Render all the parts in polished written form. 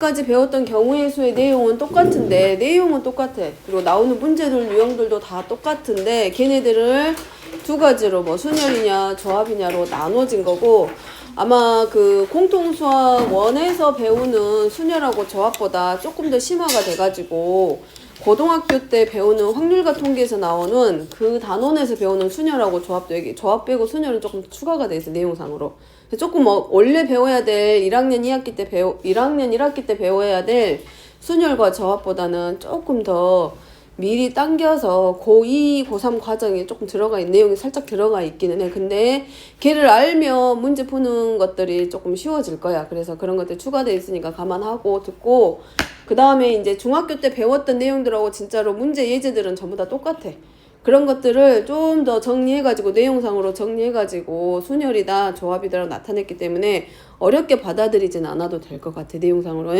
까지 배웠던 경우의 수의 내용은 똑같은데, 내용은 똑같아. 그리고 나오는 문제들 유형들도 다 똑같은데, 걔네들을 두 가지로 뭐 순열이냐 조합이냐로 나눠진 거고, 아마 그 공통수학 1에서 배우는 순열하고 조합보다 조금 더 심화가 돼가지고 고등학교 때 배우는 확률과 통계에서 나오는 그 단원에서 배우는 순열하고 조합도 여기 조합 빼고 순열은 조금 추가가 돼 있어 내용상으로. 조금 뭐 원래 배워야 될 1학년 2학기 때 1학년 1학기 때 배워야 될 순열과 조합보다는 조금 더 미리 당겨서 고2, 고3 과정에 조금 들어가 있는 내용이 살짝 들어가 있기는 해. 근데 걔를 알면 문제 푸는 것들이 조금 쉬워질 거야. 그래서 그런 것들 추가되어 있으니까 감안하고 듣고, 그 다음에 이제 중학교 때 배웠던 내용들하고 진짜로 문제 예제들은 전부 다 똑같아. 그런 것들을 좀 더 정리해가지고 내용상으로 정리해가지고 순열이다 조합이다라고 나타냈기 때문에 어렵게 받아들이진 않아도 될 것 같아 내용상으로.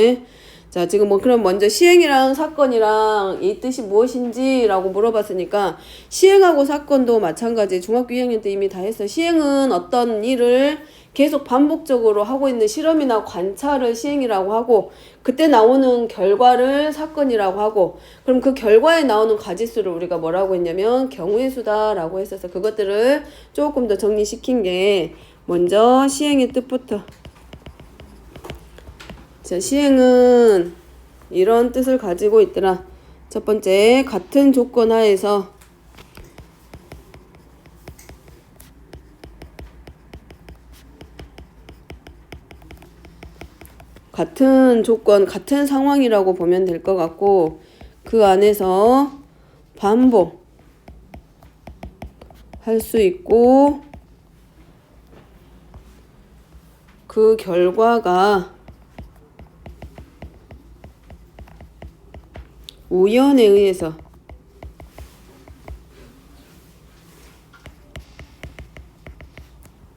자, 지금 뭐 그럼 먼저 시행이랑 사건이랑 이 뜻이 무엇인지라고 물어봤으니까, 시행하고 사건도 마찬가지. 중학교 2학년 때 이미 다 했어. 시행은 어떤 일을 계속 반복적으로 하고 있는 실험이나 관찰을 시행이라고 하고, 그때 나오는 결과를 사건이라고 하고, 그럼 그 결과에 나오는 가지수를 우리가 뭐라고 했냐면 경우의 수다라고 했어서, 그것들을 조금 더 정리시킨 게 먼저 시행의 뜻부터. 자, 시행은 이런 뜻을 가지고 있더라. 첫 번째, 같은 조건 하에서 같은 조건, 같은 상황이라고 보면 될 것 같고, 그 안에서 반복 할 수 있고, 그 결과가 우연에 의해서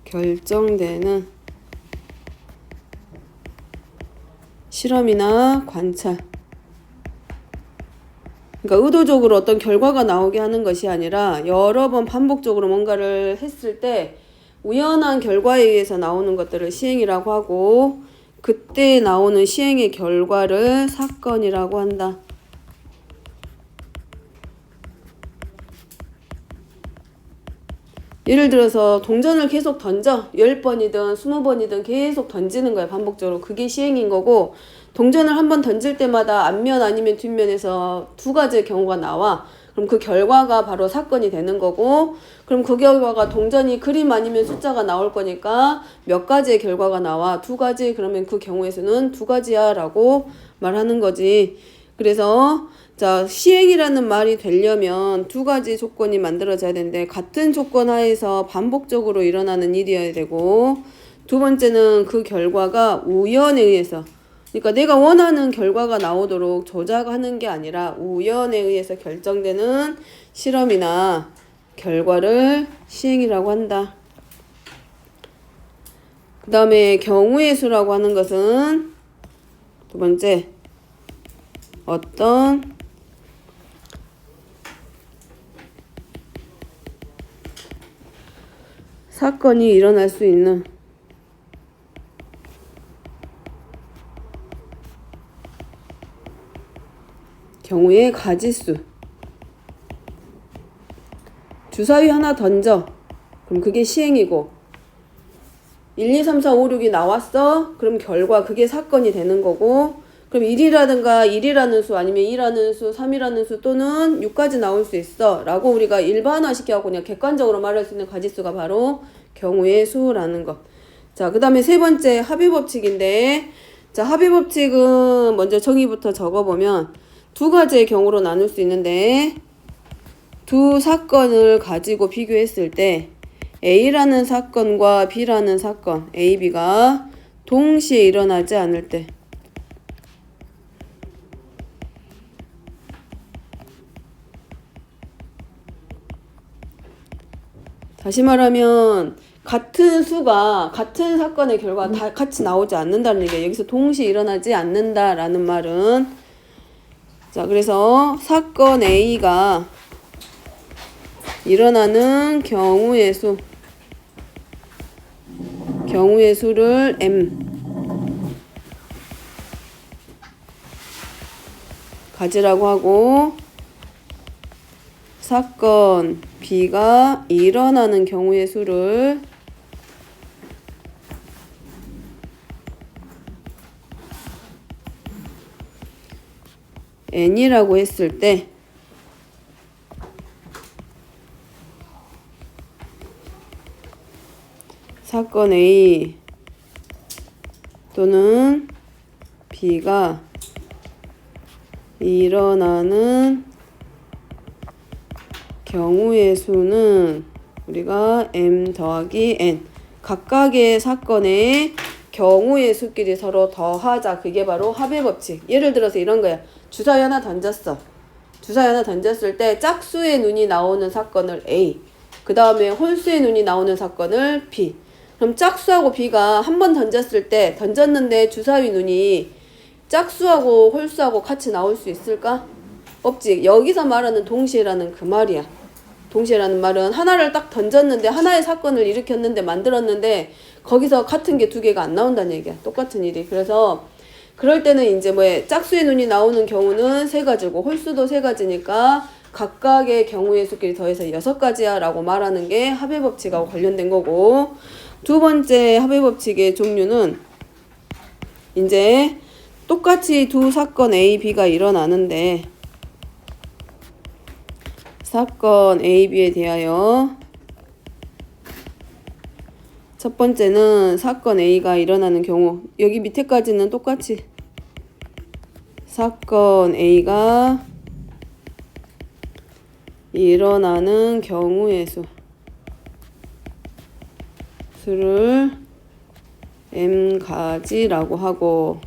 결정되는 실험이나 관찰. 그러니까 의도적으로 어떤 결과가 나오게 하는 것이 아니라 여러 번 반복적으로 뭔가를 했을 때 우연한 결과에 의해서 나오는 것들을 시행이라고 하고, 그때 나오는 시행의 결과를 사건이라고 한다. 예를 들어서 동전을 계속 던져. 10번이든 20번이든 계속 던지는 거야, 반복적으로. 그게 시행인 거고, 동전을 한번 던질 때마다 앞면 아니면 뒷면에서 두 가지의 경우가 나와. 그럼 그 결과가 바로 사건이 되는 거고, 그럼 그 결과가 동전이 그림 아니면 숫자가 나올 거니까 몇 가지의 결과가 나와. 두 가지. 그러면 그 경우에서는 두 가지야 라고 말하는 거지. 그래서 자, 시행이라는 말이 되려면 두 가지 조건이 만들어져야 되는데, 같은 조건 하에서 반복적으로 일어나는 일이어야 되고, 두 번째는 그 결과가 우연에 의해서, 그러니까 내가 원하는 결과가 나오도록 조작하는 게 아니라 우연에 의해서 결정되는 실험이나 결과를 시행이라고 한다. 그 다음에 경우의 수라고 하는 것은 두 번째, 어떤 사건이 일어날 수 있는 경우의 가지수. 주사위 하나 던져. 그럼 그게 시행이고, 1, 2, 3, 4, 5, 6이 나왔어. 그럼 결과, 그게 사건이 되는 거고, 그럼 1이라든가 1이라는 수 아니면 2라는 수, 3이라는 수 또는 6까지 나올 수 있어 라고 우리가 일반화 시켜갖고 그냥 객관적으로 말할 수 있는 가지수가 바로 경우의 수라는 것. 자, 그 다음에 세 번째 합의법칙인데, 자, 합의법칙은 먼저 정의부터 적어보면 두 가지의 경우로 나눌 수 있는데, 두 사건을 가지고 비교했을 때 A라는 사건과 B라는 사건, A, B가 동시에 일어나지 않을 때, 다시 말하면 같은 수가 같은 사건의 결과가 다 같이 나오지 않는다는 얘기예요. 여기서 동시에 일어나지 않는다라는 말은, 자, 그래서 사건 A가 일어나는 경우의 수를 M, 가지라고 하고, 사건 B가 일어나는 경우의 수를 n이라고 했을 때 사건 A 또는 B가 일어나는 경우의 수는 우리가 m 더하기 n, 각각의 사건의 경우의 수끼리 서로 더하자. 그게 바로 합의 법칙. 예를 들어서 이런 거야. 주사위 하나 던졌어. 주사위 하나 던졌을 때 짝수의 눈이 나오는 사건을 A, 그 다음에 홀수의 눈이 나오는 사건을 B. 그럼 짝수하고 B가 한 번 던졌을 때, 던졌는데 주사위 눈이 짝수하고 홀수하고 같이 나올 수 있을까? 없지. 여기서 말하는 동시에라는 그 말이야. 동시에라는 말은 하나를 딱 던졌는데, 하나의 사건을 일으켰는데, 만들었는데 거기서 같은 게 두 개가 안 나온다는 얘기야. 똑같은 일이. 그래서 그럴 때는 이제 짝수의 눈이 나오는 경우는 세 가지고 홀수도 세 가지니까 각각의 경우의 수끼리 더해서 6가지야 라고 말하는 게 합의 법칙하고 관련된 거고, 두 번째 합의 법칙의 종류는 이제 똑같이 두 사건 A, B가 일어나는데 사건 A, B에 대하여 첫 번째는 사건 A가 일어나는 경우, 여기 밑에까지는 똑같이 사건 A가 일어나는 경우의 수를 m가지라고 하고,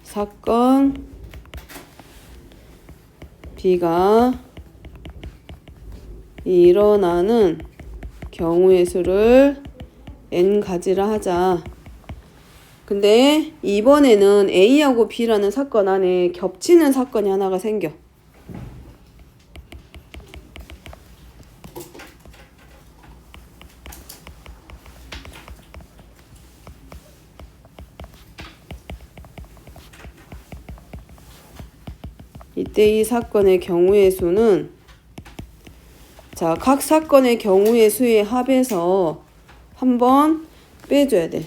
사건 B가 일어나는 경우의 수를 n가지라 하자. 근데 이번에는 A하고 B라는 사건 안에 겹치는 사건이 하나가 생겨. 이때 이 사건의 경우의 수는, 자, 각 사건의 경우의 수의 합에서 한번 빼줘야 돼.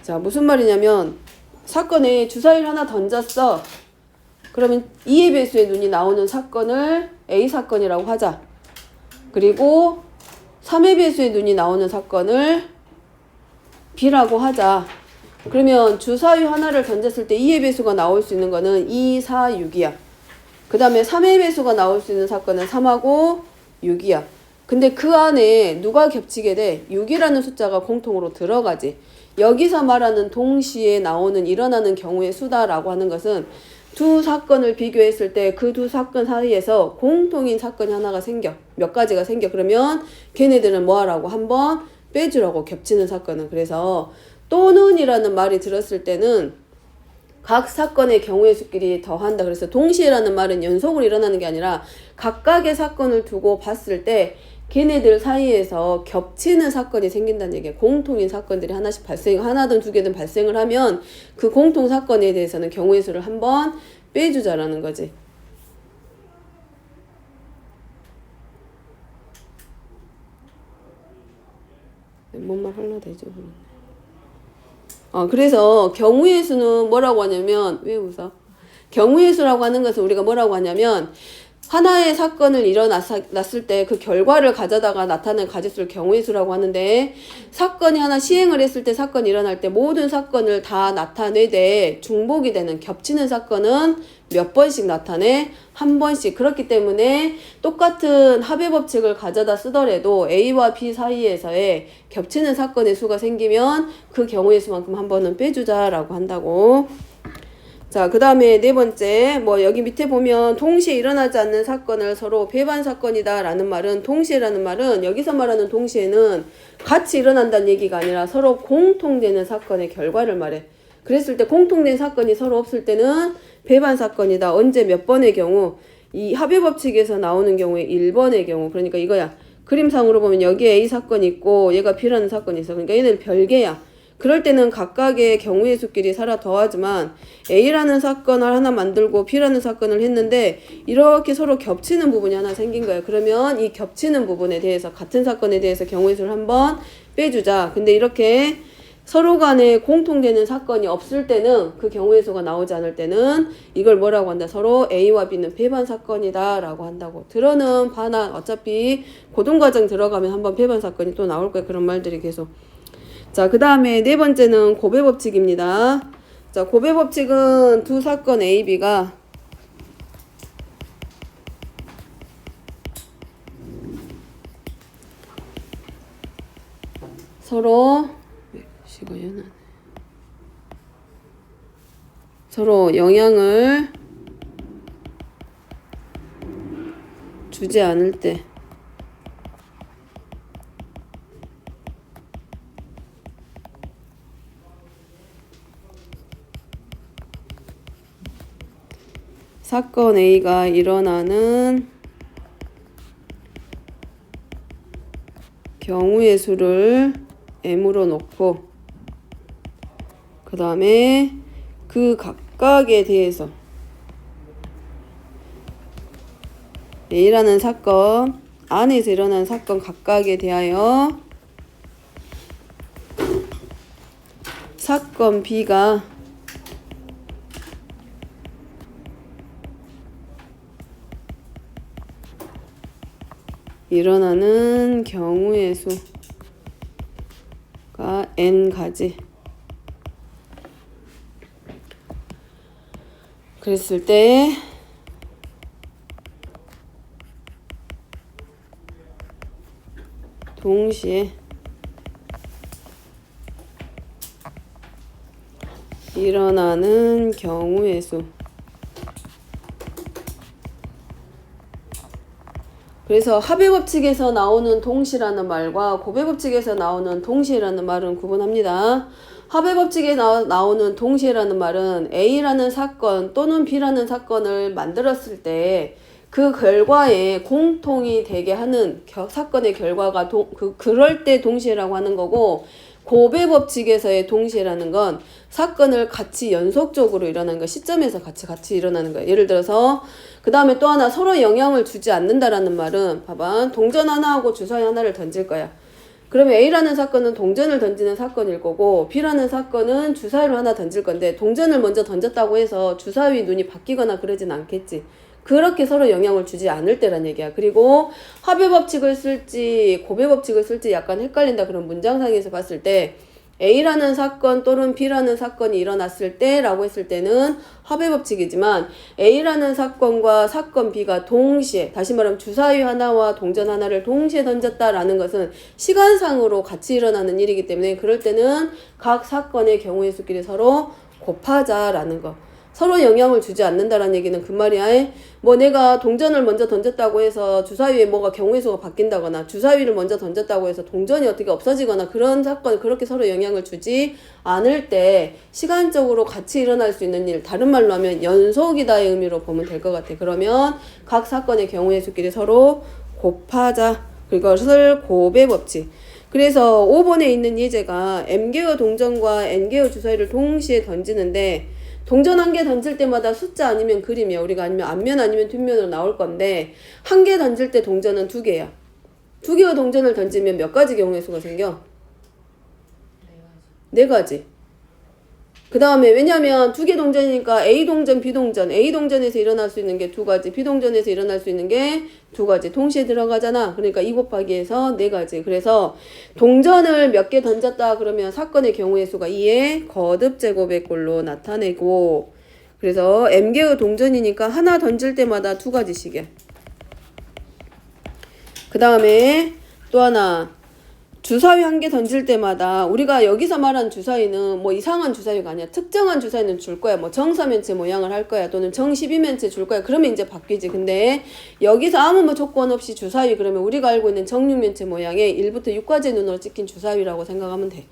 자, 무슨 말이냐면 사건에 주사위를 하나 던졌어. 그러면 2의 배수의 눈이 나오는 사건을 A사건이라고 하자. 그리고 3의 배수의 눈이 나오는 사건을 B라고 하자. 그러면 주사위 하나를 던졌을 때 2의 배수가 나올 수 있는 거는 2, 4, 6이야. 그 다음에 3의 배수가 나올 수 있는 사건은 3하고 6이야. 근데 그 안에 누가 겹치게 돼? 6이라는 숫자가 공통으로 들어가지. 여기서 말하는 동시에 나오는 일어나는 경우의 수다라고 하는 것은 두 사건을 비교했을 때 그 두 사건 사이에서 공통인 사건이 하나가 생겨. 몇 가지가 생겨. 그러면 걔네들은 뭐 하라고? 한번 빼주라고, 겹치는 사건은. 그래서 또는이라는 말이 들었을 때는 각 사건의 경우의 수끼리 더한다. 그래서 동시에라는 말은 연속으로 일어나는 게 아니라 각각의 사건을 두고 봤을 때 걔네들 사이에서 겹치는 사건이 생긴다는 얘기야. 공통인 사건들이 하나씩 하나든 두 개든 발생을 하면 그 공통 사건에 대해서는 경우의 수를 한번 빼주자라는 거지. 뭔 말 하려다 잊어버렸네. 그래서 경우의 수는 뭐라고 하냐면, 왜 웃어? 경우의 수라고 하는 것은 우리가 뭐라고 하냐면, 하나의 사건을 일어났을 때 그 결과를 가져다가 나타낸 가짓수를 경우의 수라고 하는데, 사건이 하나 시행을 했을 때, 사건이 일어날 때 모든 사건을 다 나타내되 중복이 되는 겹치는 사건은 몇 번씩 나타내? 한 번씩. 그렇기 때문에 똑같은 합의 법칙을 가져다 쓰더라도 A와 B 사이에서의 겹치는 사건의 수가 생기면 그 경우의 수만큼 한 번은 빼주자라고 한다고. 자, 그 다음에 네 번째, 여기 밑에 보면 동시에 일어나지 않는 사건을 서로 배반 사건이다 라는 말은, 동시에라는 말은 여기서 말하는 동시에는 같이 일어난다는 얘기가 아니라 서로 공통되는 사건의 결과를 말해. 그랬을 때 공통된 사건이 서로 없을 때는 배반 사건이다. 언제 몇 번의 경우? 이 합의법칙에서 나오는 경우에 1번의 경우. 그러니까 이거야. 그림상으로 보면 여기에 A 사건이 있고 얘가 B라는 사건이 있어. 그러니까 얘는 별개야. 그럴 때는 각각의 경우의 수끼리 살아 더하지만 A라는 사건을 하나 만들고 B라는 사건을 했는데 이렇게 서로 겹치는 부분이 하나 생긴 거야. 그러면 이 겹치는 부분에 대해서 같은 사건에 대해서 경우의 수를 한번 빼주자. 근데 이렇게 서로 간에 공통되는 사건이 없을 때는 그 경우의 수가 나오지 않을 때는 이걸 뭐라고 한다. 서로 A와 B는 배반 사건이다 라고 한다고. 들어는 반환 어차피 고등과정 들어가면 한번 배반 사건이 또 나올 거야. 그런 말들이 계속. 자, 그 다음에 네 번째는 고배법칙입니다. 자, 고배법칙은 두 사건 A, B가 서로 영향을 주지 않을 때 사건 A가 일어나는 경우의 수를 M으로 놓고 그 다음에 그 각각에 대해서 A라는 사건 안에서 일어난 사건 각각에 대하여 사건 B가 일어나는 경우의 수가 n가지. 그랬을 때 동시에 일어나는 경우의 수. 그래서 합의법칙에서 나오는 동시라는 말과 고배법칙에서 나오는 동시라는 말은 구분합니다. 합의법칙에 나오는 동시라는 말은 A라는 사건 또는 B라는 사건을 만들었을 때 그 결과에 공통이 되게 하는 사건의 결과가 그럴 때 동시라고 하는 거고, 고배법칙에서의 동시라는 건 사건을 같이 연속적으로 일어나는 거, 시점에서 같이 일어나는 거예요. 예를 들어서 그 다음에 또 하나, 서로 영향을 주지 않는다라는 말은 봐봐, 동전 하나하고 주사위 하나를 던질 거야. 그러면 A라는 사건은 동전을 던지는 사건일 거고 B라는 사건은 주사위를 하나 던질 건데, 동전을 먼저 던졌다고 해서 주사위 눈이 바뀌거나 그러진 않겠지. 그렇게 서로 영향을 주지 않을 때란 얘기야. 그리고 합의법칙을 쓸지 고배법칙을 쓸지 약간 헷갈린다. 그런 문장상에서 봤을 때 A라는 사건 또는 B라는 사건이 일어났을 때 라고 했을 때는 합의법칙이지만, A라는 사건과 사건 B가 동시에, 다시 말하면 주사위 하나와 동전 하나를 동시에 던졌다라는 것은 시간상으로 같이 일어나는 일이기 때문에 그럴 때는 각 사건의 경우의 수끼리 서로 곱하자라는 거. 서로 영향을 주지 않는다라는 얘기는 그 말이야. 뭐 내가 동전을 먼저 던졌다고 해서 주사위에 뭐가 경우의 수가 바뀐다거나, 주사위를 먼저 던졌다고 해서 동전이 어떻게 없어지거나 그런 사건, 그렇게 서로 영향을 주지 않을 때 시간적으로 같이 일어날 수 있는 일, 다른 말로 하면 연속이다의 의미로 보면 될 것 같아. 그러면 각 사건의 경우의 수끼리 서로 곱하자. 그것을 고배법칙. 그래서 5번에 있는 예제가 M개의 동전과 N개의 주사위를 동시에 던지는데, 동전 한 개 던질 때마다 숫자 아니면 그림이야. 우리가 아니면 앞면 아니면 뒷면으로 나올 건데, 한 개 던질 때 동전은 2개야. 2개의 동전을 던지면 몇 가지 경우의 수가 생겨? 4가지. 그 다음에 왜냐면 2개 동전이니까 A 동전, B 동전. A 동전에서 일어날 수 있는 게 2가지, B 동전에서 일어날 수 있는 게 2가지. 동시에 들어가잖아. 그러니까 2 곱하기 해서 4가지. 그래서 동전을 몇 개 던졌다 그러면 사건의 경우의 수가 2의 거듭제곱의 꼴로 나타내고, 그래서 M개의 동전이니까 하나 던질 때마다 2가지씩이야. 그 다음에 또 하나, 주사위 한 개 던질 때마다, 우리가 여기서 말한 주사위는 뭐 이상한 주사위가 아니야. 특정한 주사위는 줄 거야. 뭐 정사면체 모양을 할 거야. 또는 정12면체 줄 거야. 그러면 이제 바뀌지. 근데 여기서 아무 뭐 조건 없이 주사위 그러면 우리가 알고 있는 정육면체 모양의 1부터 6까지 눈으로 찍힌 주사위라고 생각하면 돼.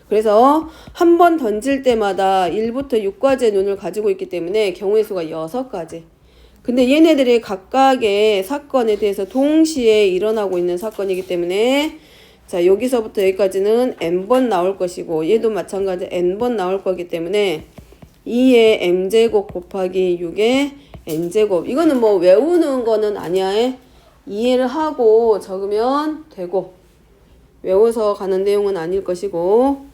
그래서 한 번 던질 때마다 1부터 6까지의 눈을 가지고 있기 때문에 경우의 수가 6가지. 근데 얘네들이 각각의 사건에 대해서 동시에 일어나고 있는 사건이기 때문에 자, 여기서부터 여기까지는 n번 나올 것이고 얘도 마찬가지 n번 나올 거기 때문에 2의 m제곱 곱하기 6의 n제곱. 이거는 뭐 외우는 거는 아니야. 이해를 하고 적으면 되고 외워서 가는 내용은 아닐 것이고.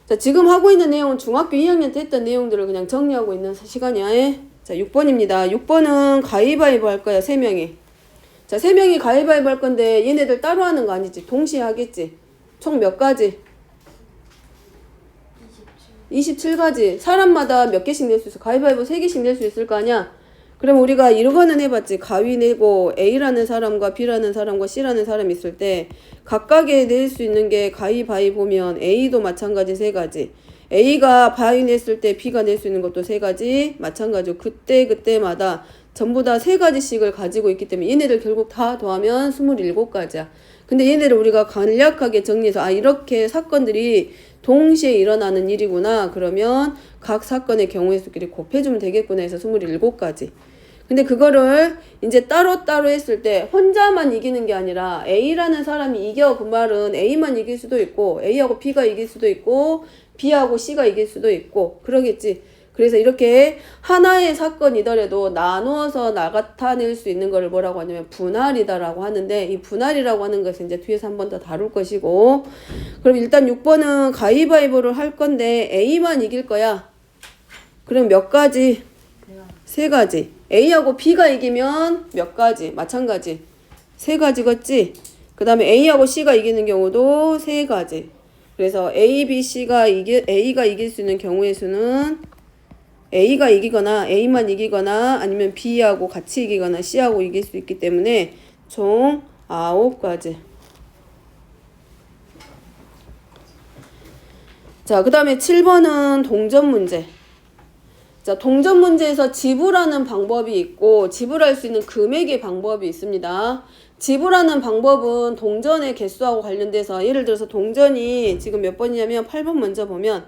자, 지금 하고 있는 내용은 중학교 2학년 때 했던 내용들을 그냥 정리하고 있는 시간이야. 자, 6번입니다. 6번은 가위바위보 할 거야, 3명이. 자, 3명이 가위바위보 할 건데 얘네들 따로 하는 거 아니지? 동시에 하겠지? 총 몇 가지? 27가지. 사람마다 몇 개씩 낼 수 있어? 가위바위보 3개씩 낼 수 있을 거 아니야? 그럼 우리가 이거는 해봤지. 가위 내고 A라는 사람과 B라는 사람과 C라는 사람이 있을 때 각각에 낼 수 있는 게 가위바위보면 A도 마찬가지 3가지. A가 바위 냈을 때 B가 낼 수 있는 것도 3가지. 마찬가지로 그때마다 전부 다 3가지씩을 가지고 있기 때문에 얘네들 결국 다 더하면 27가지야. 근데 얘네를 우리가 간략하게 정리해서 이렇게 사건들이 동시에 일어나는 일이구나. 그러면 각 사건의 경우의 수끼리 곱해주면 되겠구나 해서 27가지. 근데 그거를 이제 따로따로 했을 때 혼자만 이기는 게 아니라 A라는 사람이 이겨. 그 말은 A만 이길 수도 있고 A하고 B가 이길 수도 있고 B하고 C가 이길 수도 있고 그러겠지. 그래서 이렇게 하나의 사건이더라도 나누어서 나타낼 수 있는 거를 뭐라고 하냐면 분할이다라고 하는데 이 분할이라고 하는 것은 이제 뒤에서 한 번 더 다룰 것이고. 그럼 일단 6번은 가위바위보를 할 건데 A만 이길 거야. 그럼 몇 가지? 3가지. A하고 B가 이기면 몇 가지? 마찬가지. 3가지겠지? 그 다음에 A하고 C가 이기는 경우도 3가지. 그래서 A, B, A가 이길 수 있는 경우의 수는 A가 이기거나 A만 이기거나 아니면 B하고 같이 이기거나 C하고 이길 수 있기 때문에 총 9가지. 자, 그 다음에 7번은 동전 문제. 자, 동전 문제에서 지불하는 방법이 있고 지불할 수 있는 금액의 방법이 있습니다. 지불하는 방법은 동전의 개수하고 관련돼서 예를 들어서 동전이 지금 몇 번이냐면 8번 먼저 보면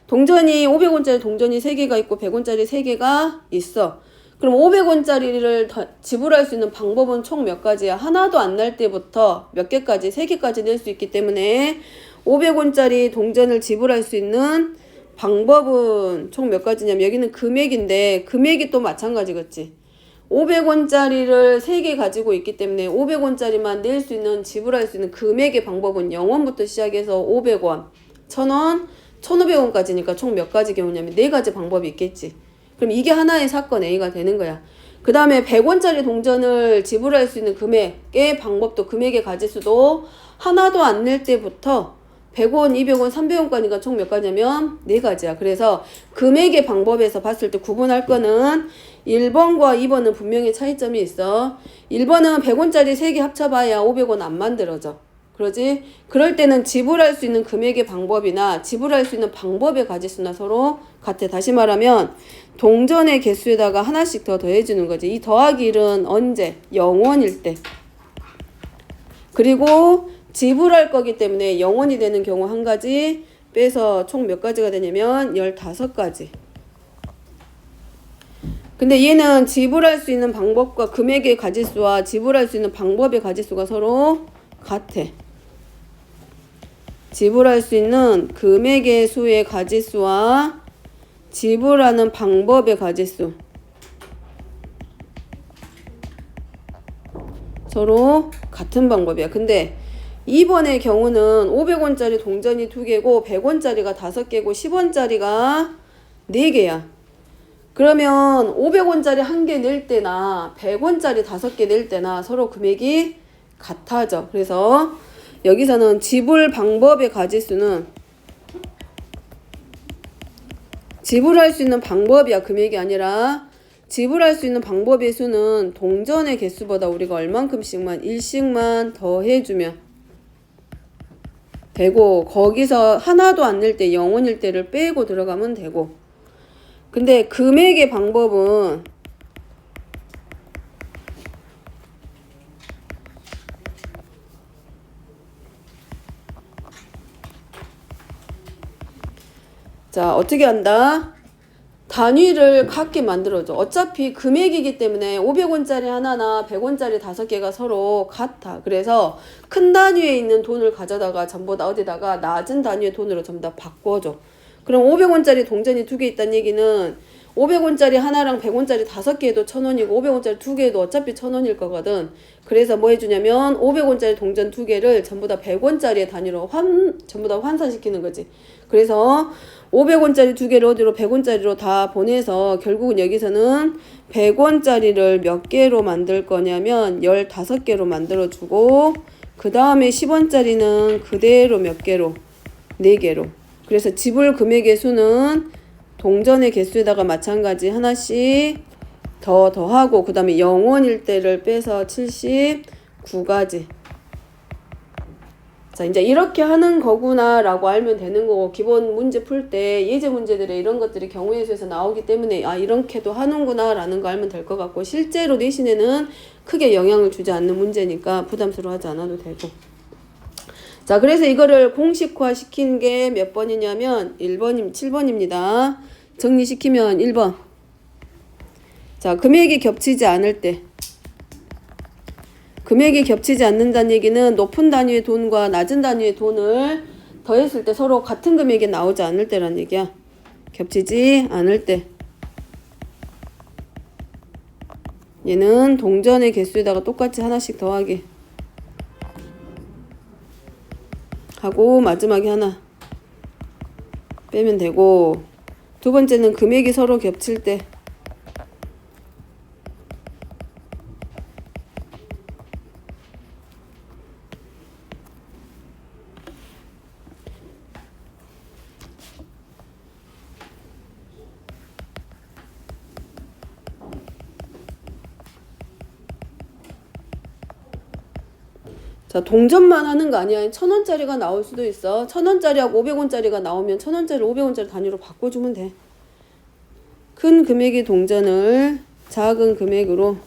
동전이 500원짜리 동전이 3개가 있고 100원짜리 3개가 있어. 그럼 500원짜리를 지불할 수 있는 방법은 총 몇 가지야? 하나도 안 날 때부터 몇 개까지? 3개까지 낼 수 있기 때문에 500원짜리 동전을 지불할 수 있는 방법은 총 몇 가지냐면 여기는 금액인데 금액이 또 마찬가지겠지. 500원짜리를 3개 가지고 있기 때문에 500원짜리만 낼 수 있는 지불할 수 있는 금액의 방법은 0원부터 시작해서 500원, 1000원, 1500원까지니까 총 몇 가지 경우냐면 4가지 방법이 있겠지. 그럼 이게 하나의 사건 A가 되는 거야. 그 다음에 100원짜리 동전을 지불할 수 있는 금액의 방법도 금액의 가지수도 하나도 안 낼 때부터 100원, 200원, 300원까지가 총 몇 가지냐면 4가지야. 그래서 금액의 방법에서 봤을 때 구분할 거는 1번과 2번은 분명히 차이점이 있어. 1번은 100원짜리 3개 합쳐봐야 500원 안 만들어져. 그러지? 그럴 때는 지불할 수 있는 금액의 방법이나 지불할 수 있는 방법의 가지수나 서로 같아. 다시 말하면 동전의 개수에다가 하나씩 더 더해주는 거지. 이 더하기 1은 언제? 0원일 때. 그리고 지불할 거기 때문에 0원이 되는 경우 한 가지 빼서 총 몇 가지가 되냐면 15가지. 근데 얘는 지불할 수 있는 방법과 금액의 가지수와 지불할 수 있는 방법의 가지수가 서로 같아. 지불할 수 있는 금액의 수의 가지수와 지불하는 방법의 가지수 서로 같은 방법이야. 근데 2번의 경우는 500원짜리 동전이 2개고 100원짜리가 5개고 10원짜리가 4개야. 그러면 500원짜리 1개 낼 때나 100원짜리 5개 낼 때나 서로 금액이 같아져. 그래서 여기서는 지불 방법의 가지수는 지불할 수 있는 방법이야. 금액이 아니라 지불할 수 있는 방법의 수는 동전의 개수보다 우리가 얼만큼씩만 1씩만 더해주면 되고 거기서 하나도 안 낼 때 0원일 때를 빼고 들어가면 되고. 근데 금액의 방법은 자, 어떻게 한다? 단위를 같게 만들어줘. 어차피 금액이기 때문에 500원짜리 하나나 100원짜리 5개가 서로 같아. 그래서 큰 단위에 있는 돈을 가져다가 전부 다 어디다가 낮은 단위의 돈으로 전부 다 바꿔줘. 그럼 500원짜리 동전이 2개 있다는 얘기는 500원짜리 하나랑 100원짜리 5개에도 1000원이고 500원짜리 2개에도 어차피 1000원일 거거든. 그래서 뭐 해주냐면 500원짜리 동전 2개를 전부 다 100원짜리의 단위로 전부 다 환산시키는 거지. 그래서 500원짜리 2개를 어디로 100원짜리로 다 보내서 결국은 여기서는 100원짜리를 몇 개로 만들 거냐면 15개로 만들어주고 그 다음에 10원짜리는 그대로 몇 개로? 4개로. 그래서 지불 금액의 수는 동전의 개수에다가 마찬가지 하나씩 더하고 그 다음에 0원일 때를 빼서 79가지. 자, 이제 이렇게 하는 거구나 라고 알면 되는 거고, 기본 문제 풀 때 예제 문제들에 이런 것들이 경우의 수에서 나오기 때문에 아, 이렇게도 하는구나 라는 거 알면 될 것 같고, 실제로 내신에는 크게 영향을 주지 않는 문제니까 부담스러워하지 않아도 되고. 자, 그래서 이거를 공식화 시킨 게 몇 번이냐면 7번입니다. 정리시키면 1번. 자, 금액이 겹치지 않을 때. 금액이 겹치지 않는다는 얘기는 높은 단위의 돈과 낮은 단위의 돈을 더했을 때 서로 같은 금액이 나오지 않을 때란 얘기야. 겹치지 않을 때. 얘는 동전의 개수에다가 똑같이 하나씩 더하기 하고 마지막에 하나 빼면 되고, 두 번째는 금액이 서로 겹칠 때 자, 동전만 하는 거 아니야. 1000원짜리가 나올 수도 있어. 1000원짜리하고 500원짜리가 나오면 1000원짜리, 500원짜리 단위로 바꿔주면 돼. 큰 금액의 동전을 작은 금액으로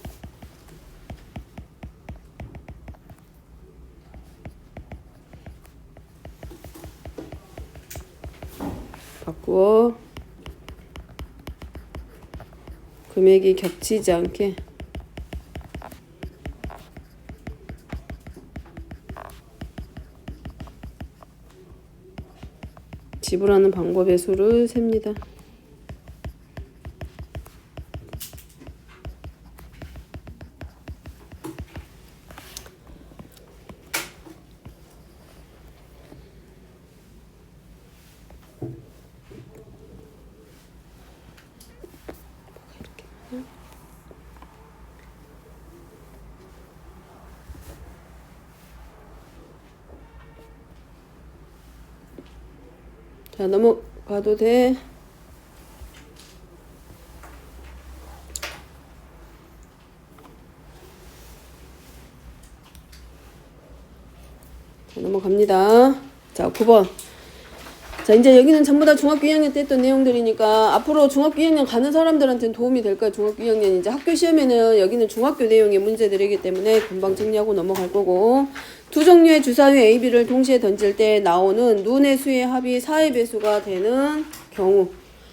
바꾸어 금액이 겹치지 않게 지불하는 방법의 수를 셉니다. 자, 넘어가도 돼. 자, 넘어갑니다. 자, 9번. 자, 이제 여기는 전부 다 중학교 2학년 때 했던 내용들이니까 앞으로 중학교 2학년 가는 사람들한테는 도움이 될 거야. 중학교 2학년 이제 학교 시험에는 여기는 중학교 내용의 문제들이기 때문에 금방 정리하고 넘어갈 거고, 두 종류의 주사위 A, B를 동시에 던질 때 나오는 눈의 수의 합이 4의 배수가 되는 경우.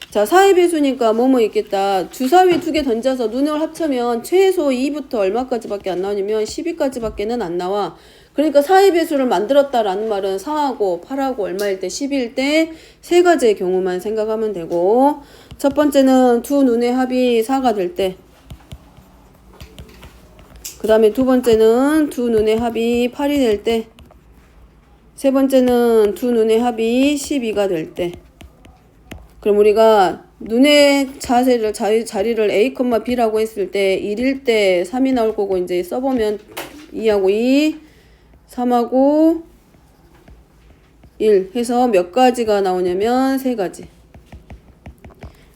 자, 4의 배수니까 뭐뭐 있겠다. 주사위 2개 던져서 눈을 합치면 최소 2부터 얼마까지밖에 안 나오냐면 12까지밖에는 안 나와. 그러니까 4의 배수를 만들었다라는 말은 4하고 8하고 얼마일 때 10일 때 세 가지의 경우만 생각하면 되고, 첫 번째는 두 눈의 합이 4가 될 때, 그 다음에 두 번째는 두 눈의 합이 8이 될 때, 세 번째는 두 눈의 합이 12가 될 때. 그럼 우리가 눈의 자리를 A, B라고 했을 때 1일 때 3이 나올 거고, 이제 써보면 2하고 2, 3하고 1 해서 몇 가지가 나오냐면 3가지.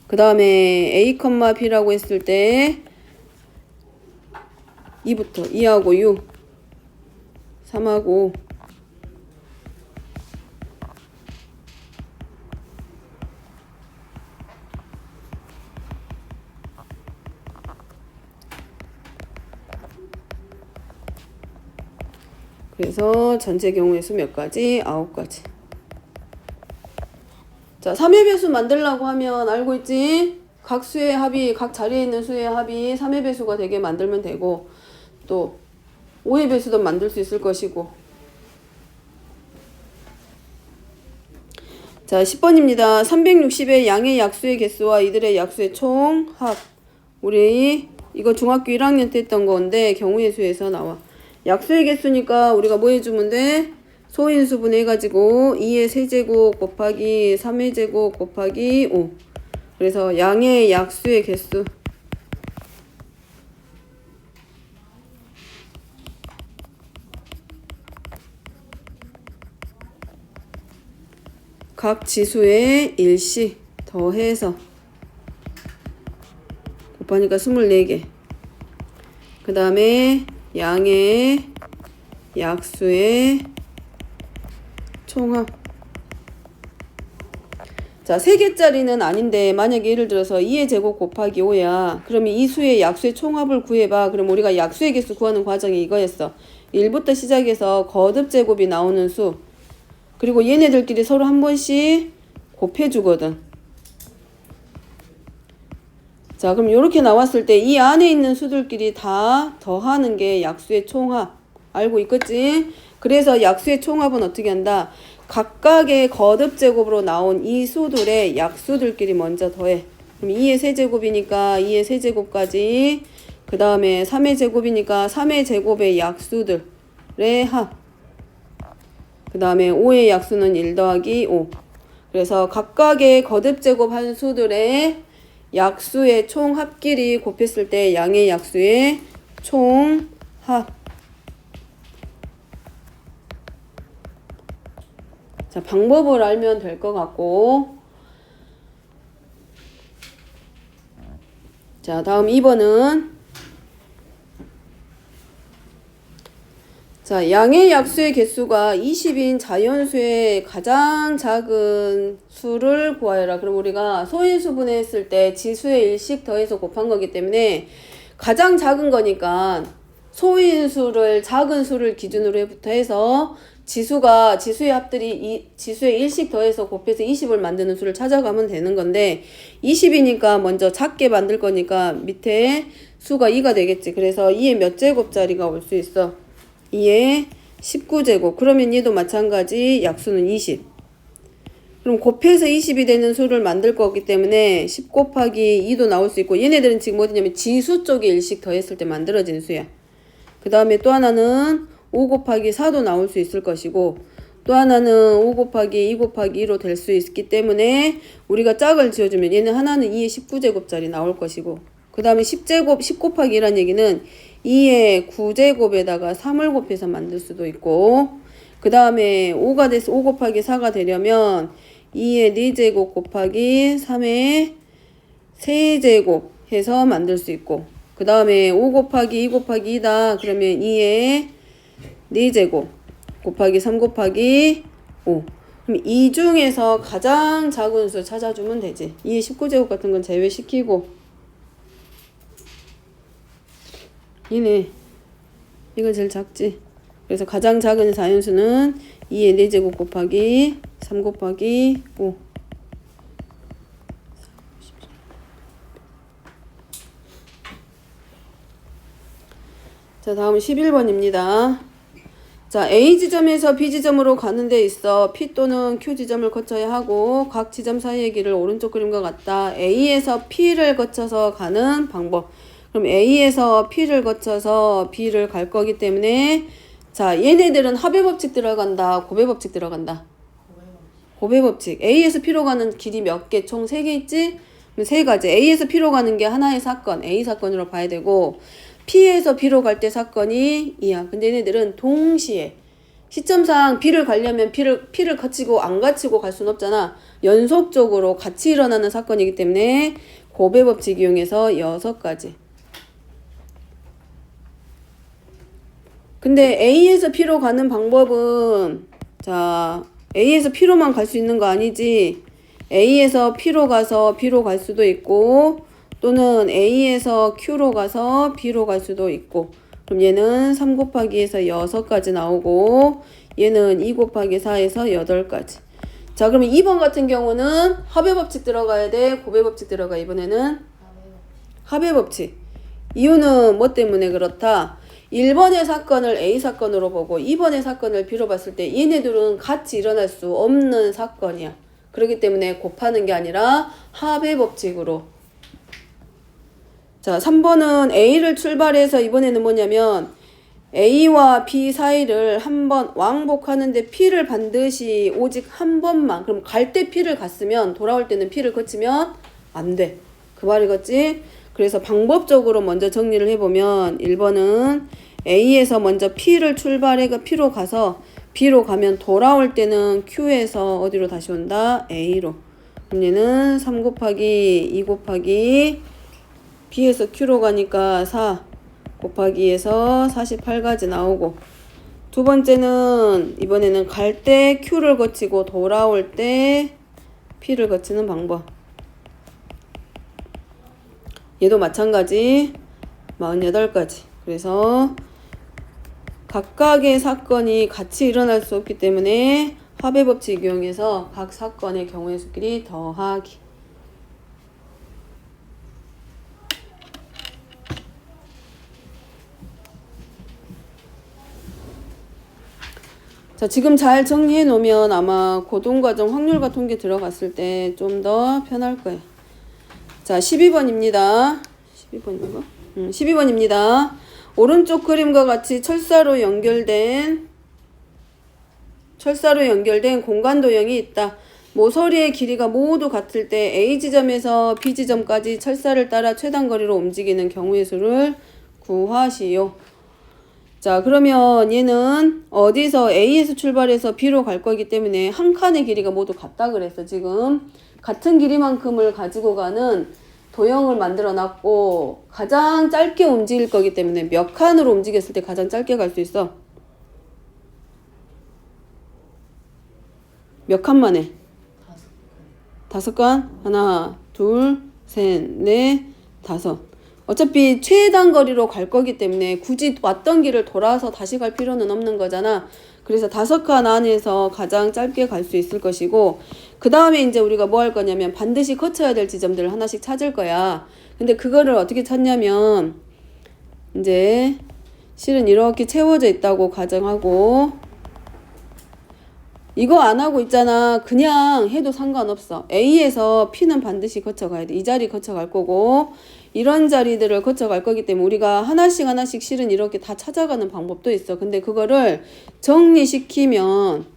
그 다음에 A, B라고 했을 때 2부터 2하고 6, 3하고 그래서 전체 경우의 수 몇 가지? 9가지. 자, 3의 배수 만들려고 하면 알고 있지? 각 수의 합이, 각 자리에 있는 수의 합이 3의 배수가 되게 만들면 되고, 또 5의 배수도 만들 수 있을 것이고. 자, 10번입니다. 360의 양의 약수의 개수와 이들의 약수의 총합. 우리 이거 중학교 1학년 때 했던 건데 경우의 수에서 나와. 약수의 개수니까 우리가 뭐 해주면 돼? 소인수분 해가지고 2의 세제곱 곱하기 3의 제곱 곱하기 5. 그래서 양의 약수의 개수. 각 지수의 1씩 더해서 곱하니까 24개. 그 다음에 양의 약수의 총합. 자, 3개짜리는 아닌데 만약에 예를 들어서 2의 제곱 곱하기 5야. 그러면 이 수의 약수의 총합을 구해봐. 그럼 우리가 약수의 개수 구하는 과정이 이거였어. 1부터 시작해서 거듭 제곱이 나오는 수. 그리고 얘네들끼리 서로 한 번씩 곱해주거든. 자, 그럼 이렇게 나왔을 때 이 안에 있는 수들끼리 다 더하는 게 약수의 총합. 알고 있겠지? 그래서 약수의 총합은 어떻게 한다? 각각의 거듭 제곱으로 나온 이 수들의 약수들끼리 먼저 더해. 그럼 2의 세제곱이니까 2의 세제곱까지. 그 다음에 3의 제곱이니까 3의 제곱의 약수들의 합. 그 다음에 5의 약수는 1 더하기 5. 그래서 각각의 거듭 제곱한 수들의 약수의 총합끼리 곱했을 때 양의 약수의 총합. 자, 방법을 알면 될 것 같고. 자, 다음 2번은 자, 양의 약수의 개수가 20인 자연수의 가장 작은 수를 구하여라. 그럼 우리가 소인수분해 했을 때 지수의 1씩 더해서 곱한 거기 때문에 가장 작은 거니까 소인수를 작은 수를 기준으로부터 해서 지수의 합들이 지수의 1씩 더해서 곱해서 20을 만드는 수를 찾아가면 되는 건데 20이니까 먼저 작게 만들 거니까 밑에 수가 2가 되겠지. 그래서 2의 몇 제곱짜리가 올 수 있어? 2의 19제곱. 그러면 얘도 마찬가지 약수는 20. 그럼 곱해서 20이 되는 수를 만들 거기 때문에 10 곱하기 2도 나올 수 있고 얘네들은 지금 어디냐면 지수 쪽에 1씩 더했을 때 만들어진 수야. 그 다음에 또 하나는 5 곱하기 4도 나올 수 있을 것이고 또 하나는 5 곱하기 2 곱하기 2로 될 수 있기 때문에 우리가 짝을 지어주면 얘는 하나는 2의 19제곱짜리 나올 것이고 그 다음에 10 곱하기 2란 얘기는 2의 9제곱에다가 3을 곱해서 만들 수도 있고 그 다음에 5가 돼서 5 곱하기 4가 되려면 2의 4제곱 곱하기 3의 3제곱 해서 만들 수 있고 그 다음에 5 곱하기 2 곱하기 2다 그러면 2의 4제곱 곱하기 3 곱하기 5. 그럼 이 중에서 가장 작은 수 찾아주면 되지. 2의 19제곱 같은 건 제외시키고 이네 이거 제일 작지. 그래서 가장 작은 자연수는 2의 4제곱 곱하기 3 곱하기 5. 자, 다음 11번입니다. 자, A 지점에서 B 지점으로 가는 데 있어 P 또는 Q 지점을 거쳐야 하고 각 지점 사이의 길을 오른쪽 그림과 같다. A에서 P를 거쳐서 가는 방법. 그럼 A에서 P를 거쳐서 B를 갈 거기 때문에 자, 얘네들은 합의 법칙 들어간다. 곱의 법칙 들어간다. 곱의 법칙. A에서 P로 가는 길이 몇 개? 총 3개 있지? 그럼 3가지. A에서 P로 가는 게 하나의 사건, A 사건으로 봐야 되고 P에서 B로 갈 때 사건이 2야. 근데 얘네들은 동시에 시점상 B를 가려면 P를 거치고 안 거치고 갈 수는 없잖아. 연속적으로 같이 일어나는 사건이기 때문에 곱의 법칙 이용해서 6가지. 근데 A에서 P로 가는 방법은 자, A에서 P로만 갈 수 있는 거 아니지. A에서 P로 가서 B로 갈 수도 있고 또는 A에서 Q로 가서 B로 갈 수도 있고 그럼 얘는 3 곱하기에서 6가지 나오고 얘는 2 곱하기 4에서 8가지. 자, 그러면 2번 같은 경우는 합의 법칙 들어가야 돼? 고배 법칙 들어가? 이번에는 합의 법칙. 이유는 뭐 때문에 그렇다? 1번의 사건을 A 사건으로 보고 2번의 사건을 B로 봤을 때 얘네들은 같이 일어날 수 없는 사건이야. 그렇기 때문에 곱하는 게 아니라 합의 법칙으로. 자, 3번은 A를 출발해서 이번에는 뭐냐면 A와 B 사이를 한번 왕복하는데 P를 반드시 오직 한 번만, 그럼 갈 때 P를 갔으면 돌아올 때는 P를 거치면 안 돼. 그 말이겠지? 그래서 방법적으로 먼저 정리를 해보면 1번은 A에서 먼저 P를 출발해가 P로 가서 B로 가면 돌아올 때는 Q에서 어디로 다시 온다? A로. 그럼 얘는 3 곱하기 2 곱하기 B에서 Q로 가니까 4 곱하기에서 48까지 나오고, 두 번째는 이번에는 갈 때 Q를 거치고 돌아올 때 P를 거치는 방법. 얘도 마찬가지 48가지. 그래서 각각의 사건이 같이 일어날 수 없기 때문에 합의 법칙 이용해서 각 사건의 경우의 수끼리 더하기. 자, 지금 잘 정리해 놓으면 아마 고등과정 확률과 통계 들어갔을 때 좀 더 편할 거예요. 자, 12번입니다. 12번인가? 12번입니다. 오른쪽 그림과 같이 철사로 연결된 공간 도형이 있다. 모서리의 길이가 모두 같을 때 A 지점에서 B 지점까지 철사를 따라 최단 거리로 움직이는 경우의 수를 구하시오. 자, 그러면 얘는 어디서 A에서 출발해서 B로 갈 거기 때문에 한 칸의 길이가 모두 같다 그랬어. 지금 같은 길이만큼을 가지고 가는 도형을 만들어 놨고 가장 짧게 움직일 거기 때문에 몇 칸으로 움직였을 때 가장 짧게 갈 수 있어? 몇 칸 만에? 5칸? 하나, 둘, 셋, 넷, 다섯. 어차피 최단 거리로 갈 거기 때문에 굳이 왔던 길을 돌아서 다시 갈 필요는 없는 거잖아. 그래서 5칸 안에서 가장 짧게 갈 수 있을 것이고, 그 다음에 이제 우리가 뭐 할 거냐면 반드시 거쳐야 될 지점들을 하나씩 찾을 거야. 근데 그거를 어떻게 찾냐면 이제 실은 이렇게 채워져 있다고 가정하고, 이거 안 하고 있잖아. 그냥 해도 상관없어. A에서 P는 반드시 거쳐가야 돼. 이 자리 거쳐갈 거고 이런 자리들을 거쳐갈 거기 때문에 우리가 하나씩 실은 이렇게 다 찾아가는 방법도 있어. 근데 그거를 정리시키면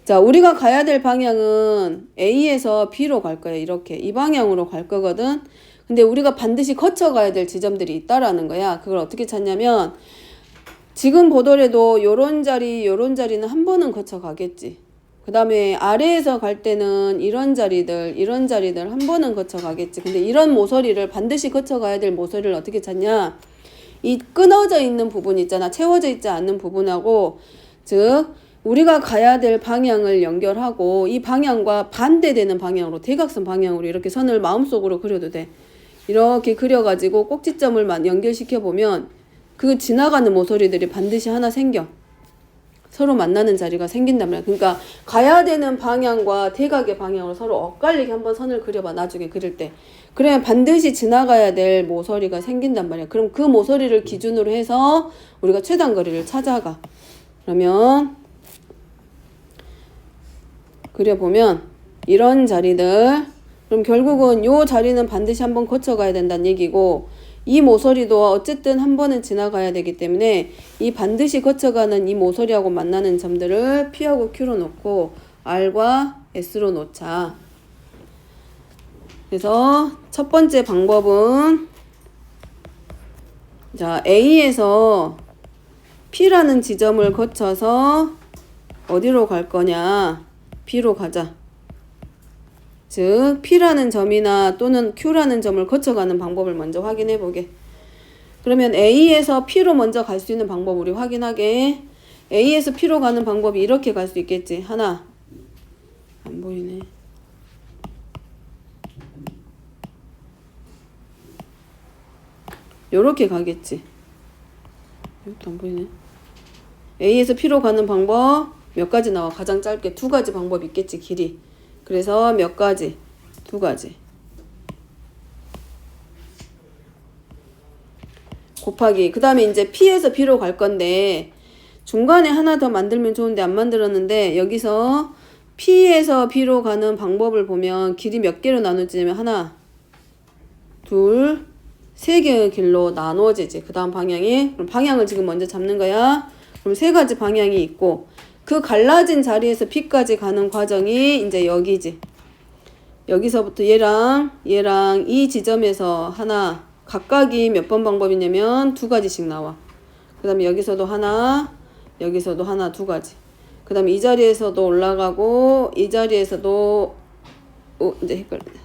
자, 우리가 가야 될 방향은 A에서 B로 갈 거야. 이렇게 이 방향으로 갈 거거든. 근데 우리가 반드시 거쳐가야 될 지점들이 있다라는 거야. 그걸 어떻게 찾냐면 지금 보더라도 요런 자리는 한 번은 거쳐가겠지. 그 다음에 아래에서 갈 때는 이런 자리들 한 번은 거쳐가겠지. 근데 이런 모서리를 반드시 거쳐가야 될 모서리를 어떻게 찾냐? 이 끊어져 있는 부분 있잖아. 채워져 있지 않는 부분하고, 즉 우리가 가야 될 방향을 연결하고 이 방향과 반대되는 방향으로 대각선 방향으로 이렇게 선을 마음속으로 그려도 돼. 이렇게 그려가지고 꼭지점을 연결시켜 보면 그 지나가는 모서리들이 반드시 하나 생겨. 서로 만나는 자리가 생긴단 말이야. 그러니까 가야 되는 방향과 대각의 방향으로 서로 엇갈리게 한번 선을 그려봐. 나중에 그릴 때. 그래야 반드시 지나가야 될 모서리가 생긴단 말이야. 그럼 그 모서리를 기준으로 해서 우리가 최단 거리를 찾아가. 그러면 그려보면 이런 자리들, 그럼 결국은 요 자리는 반드시 한번 거쳐가야 된다는 얘기고, 이 모서리도 어쨌든 한 번은 지나가야 되기 때문에 이 반드시 거쳐가는 이 모서리하고 만나는 점들을 P하고 Q로 놓고 R과 S로 놓자. 그래서 첫 번째 방법은 자, A에서 P라는 지점을 거쳐서 어디로 갈 거냐? B로 가자. 즉 P라는 점이나 또는 Q라는 점을 거쳐가는 방법을 먼저 확인해 보게. 그러면 A에서 P로 먼저 갈 수 있는 방법 우리 확인하게. A에서 P로 가는 방법이 이렇게 갈 수 있겠지. 하나, 안 보이네. 요렇게 가겠지. 이것도 안 보이네. A에서 P로 가는 방법 몇 가지 나와? 가장 짧게 두 가지 방법이 있겠지, 길이. 그래서 몇 가지? 두 가지. 곱하기. 그 다음에 이제 P에서 B로 갈 건데, 중간에 하나 더 만들면 좋은데 안 만들었는데, 여기서 P에서 B로 가는 방법을 보면 길이 몇 개로 나누지냐면 하나, 둘, 세 개의 길로 나누어지지. 그 다음 방향이. 그럼 방향을 지금 먼저 잡는 거야. 그럼 세 가지 방향이 있고, 그 갈라진 자리에서 P까지 가는 과정이 이제 여기지. 여기서부터 얘랑 이 지점에서 하나, 각각이 몇 번 방법이냐면 두 가지씩 나와. 그 다음에 여기서도 하나, 여기서도 하나, 두 가지. 그 다음에 이 자리에서도 올라가고, 이 자리에서도, 이제 헷갈린다.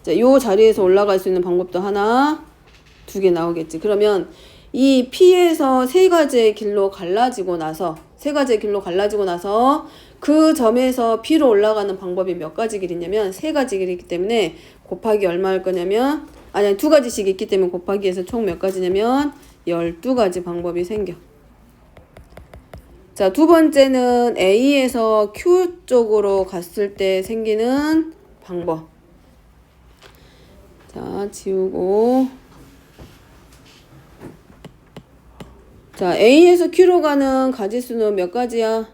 자, 요 자리에서 올라갈 수 있는 방법도 하나, 두 개 나오겠지. 그러면 이 P에서 세 가지의 길로 갈라지고 나서, 그 점에서 B로 올라가는 방법이 몇 가지 길이냐면 세 가지 길이기 때문에 곱하기 얼마 할 거냐면, 아니, 두 가지씩 있기 때문에 곱하기해서 총 몇 가지냐면 12가지 방법이 생겨. 자, 두 번째는 A에서 Q 쪽으로 갔을 때 생기는 방법. 자, 지우고. 자, A에서 Q로 가는 가지수는 몇 가지야?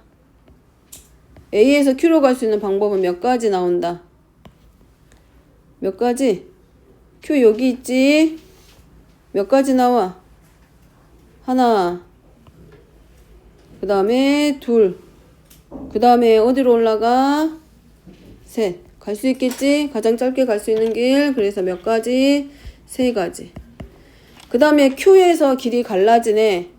A에서 Q로 갈 수 있는 방법은 몇 가지 나온다? 몇 가지? Q 여기 있지? 몇 가지 나와? 하나. 그 다음에 둘. 그 다음에 어디로 올라가? 셋. 갈 수 있겠지? 가장 짧게 갈 수 있는 길. 그래서 몇 가지? 세 가지. 그 다음에 Q에서 길이 갈라지네.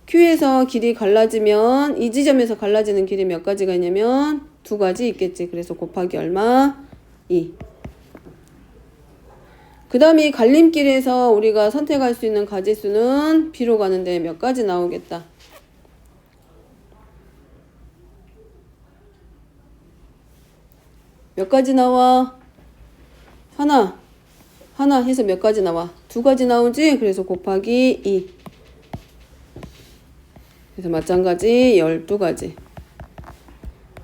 Q에서 길이 갈라지면 이 지점에서 갈라지는 길이 몇 가지가 있냐면 두 가지 있겠지. 그래서 곱하기 얼마? 2. 그 다음에 이 갈림길에서 우리가 선택할 수 있는 가지수는 B로 가는데 몇 가지 나오겠다. 몇 가지 나와? 하나 해서 몇 가지 나와? 두 가지 나오지? 그래서 곱하기 2. 그래서 마찬가지 12가지.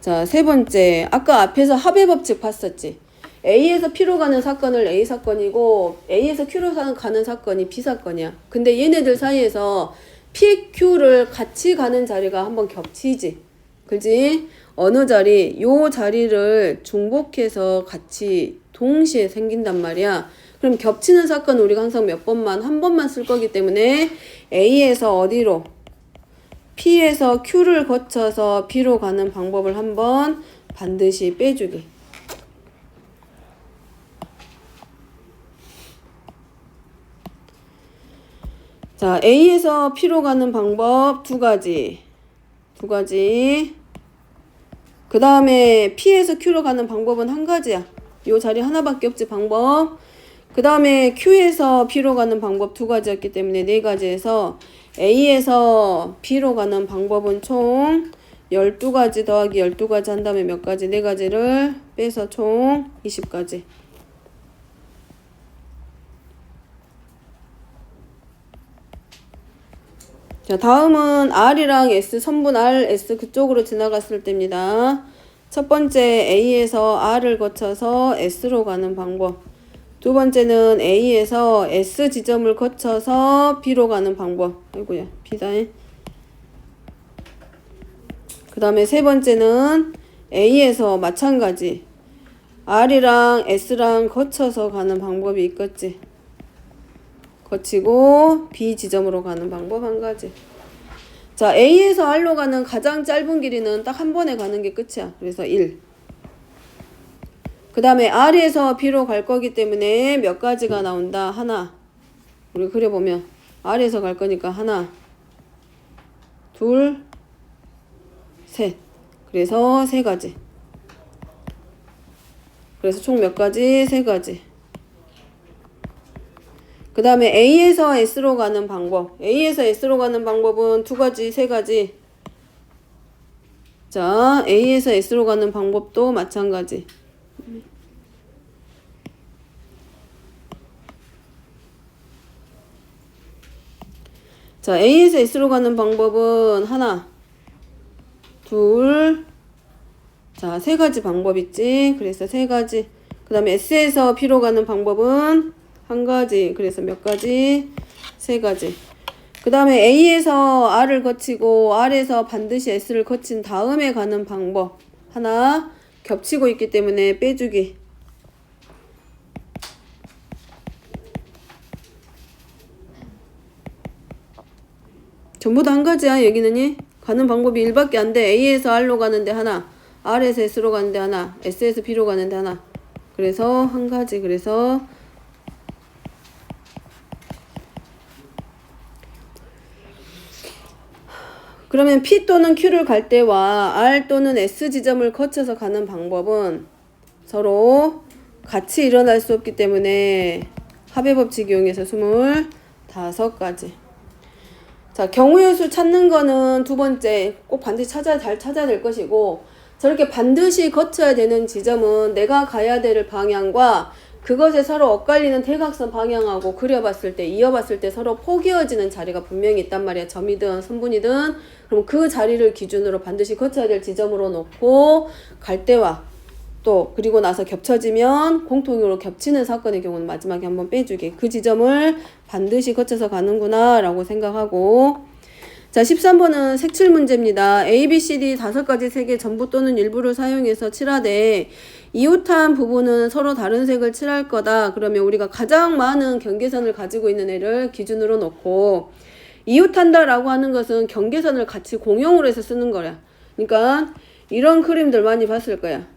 자, 세 번째. 아까 앞에서 합의 법칙 봤었지? A에서 P로 가는 사건을 A 사건이고 A에서 Q로 가는 사건이 B 사건이야. 근데 얘네들 사이에서 P, Q를 같이 가는 자리가 한번 겹치지. 그지? 어느 자리? 요 자리를 중복해서 같이 동시에 생긴단 말이야. 그럼 겹치는 사건은 우리가 항상 한 번만 쓸 거기 때문에 A에서 어디로? P에서 Q를 거쳐서 B로 가는 방법을 한번 반드시 빼주기. 자, A에서 P로 가는 방법 두 가지. 그 다음에 P에서 Q로 가는 방법은 한 가지야. 요 자리 하나밖에 없지, 방법. 그 다음에 Q에서 P로 가는 방법 두 가지였기 때문에 네 가지에서 A에서 B로 가는 방법은 총 12가지 더하기 12가지 한 다음에 몇 가지? 네 가지를 빼서 총 20가지. 자, 다음은 R이랑 S, 선분 R, S 그쪽으로 지나갔을 때입니다. 첫 번째 A에서 R을 거쳐서 S로 가는 방법. 두 번째는 A에서 S 지점을 거쳐서 B로 가는 방법. 아이고야, B다. 그 다음에 세 번째는 A에서 마찬가지 R이랑 S랑 거쳐서 가는 방법이 있겠지. 거치고 B 지점으로 가는 방법 한 가지. 자, A에서 R로 가는 가장 짧은 길이는 딱 한 번에 가는 게 끝이야. 그래서 1. 그 다음에 R에서 B로 갈 거기 때문에 몇 가지가 나온다? 하나. 우리 그려보면 R에서 갈 거니까 하나, 둘, 셋. 그래서 세 가지. 그래서 총 몇 가지? 세 가지. 그 다음에 A에서 S로 가는 방법. A에서 S로 가는 방법은 두 가지, 세 가지. 자, A에서 S로 가는 방법도 마찬가지. 자, A에서 S로 가는 방법은 하나, 둘, 자, 세 가지 방법 있지. 그래서 세 가지. 그 다음에 S에서 B로 가는 방법은 한 가지. 그래서 몇 가지? 세 가지. 그 다음에 A에서 R을 거치고 R에서 반드시 S를 거친 다음에 가는 방법 하나 겹치고 있기 때문에 빼주기. 전부 다 한 가지야. 여기는 가는 방법이 1밖에 안 돼. A에서 R로 가는데 하나, R에서 S로 가는데 하나, S에서 B로 가는데 하나. 그래서 한 가지. 그래서 그러면 P 또는 Q를 갈 때와 R 또는 S 지점을 거쳐서 가는 방법은 서로 같이 일어날 수 없기 때문에 합의 법칙 이용해서 25가지. 자, 경우의 수 찾는 거는 두 번째 꼭 반드시 잘 찾아야 될 것이고, 저렇게 반드시 거쳐야 되는 지점은 내가 가야 될 방향과 그것에 서로 엇갈리는 대각선 방향하고 그려봤을 때, 이어봤을 때 서로 포개어지는 자리가 분명히 있단 말이야. 점이든 선분이든. 그럼 그 자리를 기준으로 반드시 거쳐야 될 지점으로 놓고 갈 때와 또 그리고 나서 겹쳐지면 공통으로 겹치는 사건의 경우는 마지막에 한번 빼주기. 그 지점을 반드시 거쳐서 가는구나 라고 생각하고, 자, 13번은 색칠 문제입니다. A, B, C, D 5가지 색의 전부 또는 일부를 사용해서 칠하되 이웃한 부분은 서로 다른 색을 칠할 거다. 그러면 우리가 가장 많은 경계선을 가지고 있는 애를 기준으로 놓고, 이웃한다 라고 하는 것은 경계선을 같이 공용으로 해서 쓰는 거야. 그러니까 이런 그림들 많이 봤을 거야.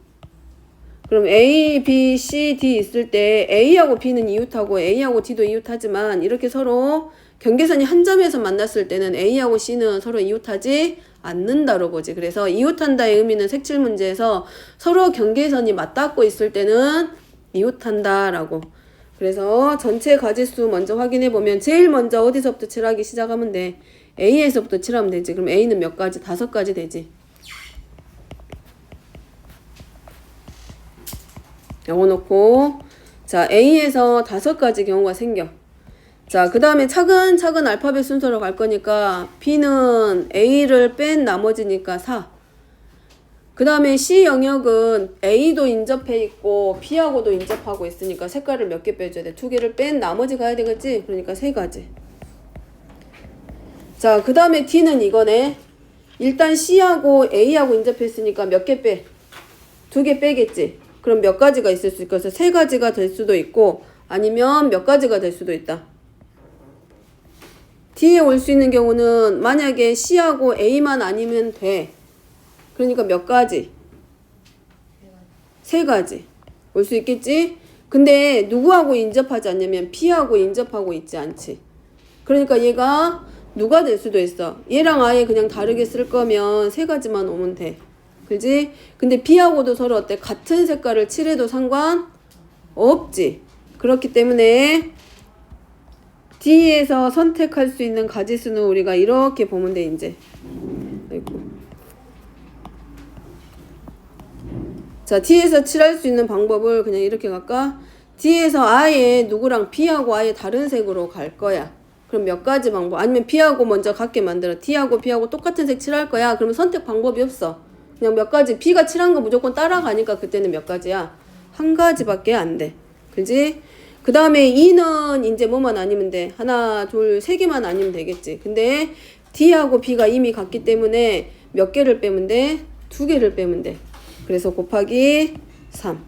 그럼 A, B, C, D 있을 때 A하고 B는 이웃하고 A하고 D도 이웃하지만 이렇게 서로 경계선이 한 점에서 만났을 때는 A하고 C는 서로 이웃하지 않는다로 보지. 그래서 이웃한다의 의미는 색칠 문제에서 서로 경계선이 맞닿고 있을 때는 이웃한다라고. 그래서 전체 가지수 먼저 확인해 보면 제일 먼저 어디서부터 칠하기 시작하면 돼. A에서부터 칠하면 되지. 그럼 A는 몇 가지? 5가지 되지. 요거 놓고, 자, A에서 5가지 경우가 생겨. 자, 그 다음에 차근차근 알파벳 순서로 갈 거니까 B는 A를 뺀 나머지니까 4. 그 다음에 C 영역은 A도 인접해 있고 B하고도 인접하고 있으니까 색깔을 몇 개 빼줘야 돼. 2개를 뺀 나머지 가야 되겠지? 그러니까 3가지. 자, 그 다음에 D는 이거네. 일단 C하고 A하고 인접했으니까 몇 개 빼? 2개 빼겠지? 그럼 몇 가지가 있을 수 있겠어? 3가지가 될 수도 있고 아니면 몇 가지가 될 수도 있다. D에 올 수 있는 경우는 만약에 C하고 A만 아니면 돼. 그러니까 몇 가지? 3가지. 올 수 있겠지? 근데 누구하고 인접하지 않냐면 B하고 인접하고 있지 않지. 그러니까 얘가 누가 될 수도 있어. 얘랑 아예 그냥 다르게 쓸 거면 3가지만 오면 돼. 그지? 근데 B하고도 서로 어때? 같은 색깔을 칠해도 상관없지. 그렇기 때문에 D에서 선택할 수 있는 가지수는 우리가 이렇게 보면 돼, 이제. 아이고. 자, D에서 칠할 수 있는 방법을 그냥 이렇게 갈까? D에서 아예 누구랑 B하고 아예 다른 색으로 갈 거야. 그럼 몇 가지 방법? 아니면 B하고 먼저 같게 만들어. D하고 B하고 똑같은 색 칠할 거야. 그러면 선택 방법이 없어. 그냥 몇 가지. B가 칠한 거 무조건 따라가니까 그때는 몇 가지야? 한 가지밖에 안 돼. 그지? 그 다음에 E는 이제 뭐만 아니면 돼? 하나, 둘, 3개만 아니면 되겠지. 근데 D하고 B가 이미 같기 때문에 몇 개를 빼면 돼? 2개를 빼면 돼. 그래서 곱하기 3.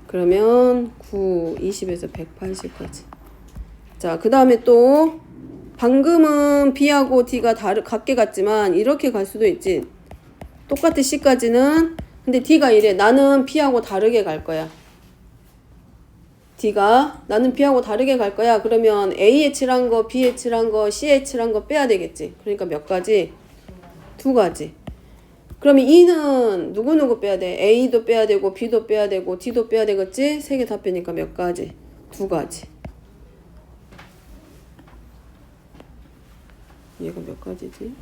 그러면 9, 20에서 180까지. 자, 그 다음에 또 방금은 B하고 D가 같게 갔지만 이렇게 갈 수도 있지. 똑같은 C까지는. 근데 D가 이래. 나는 B하고 다르게 갈 거야. D가 나는 B하고 다르게 갈 거야. 그러면 A에 칠한 거, B에 칠한 거, C에 칠한 거 빼야 되겠지. 그러니까 몇 가지? 2가지. 그러면 E는 누구 빼야 돼? A도 빼야 되고 B도 빼야 되고 D도 빼야 되겠지? 3개 다 빼니까 몇 가지? 2가지. 얘가 몇 가지지?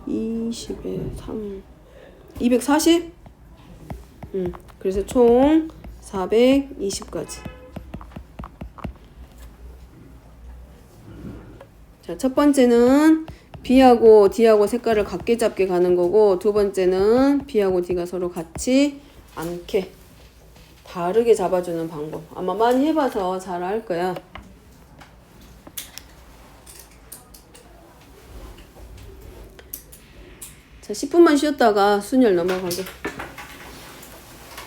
(20에 3) 240? 그래서 총 420가지. 자, 첫 번째는 B하고 D하고 색깔을 같게 잡게 가는 거고, 두 번째는 B하고 D가 서로 같이 않게 다르게 잡아주는 방법. 아마 많이 해봐서 잘 알 거야. 자, 10분만 쉬었다가 순열 넘어가게.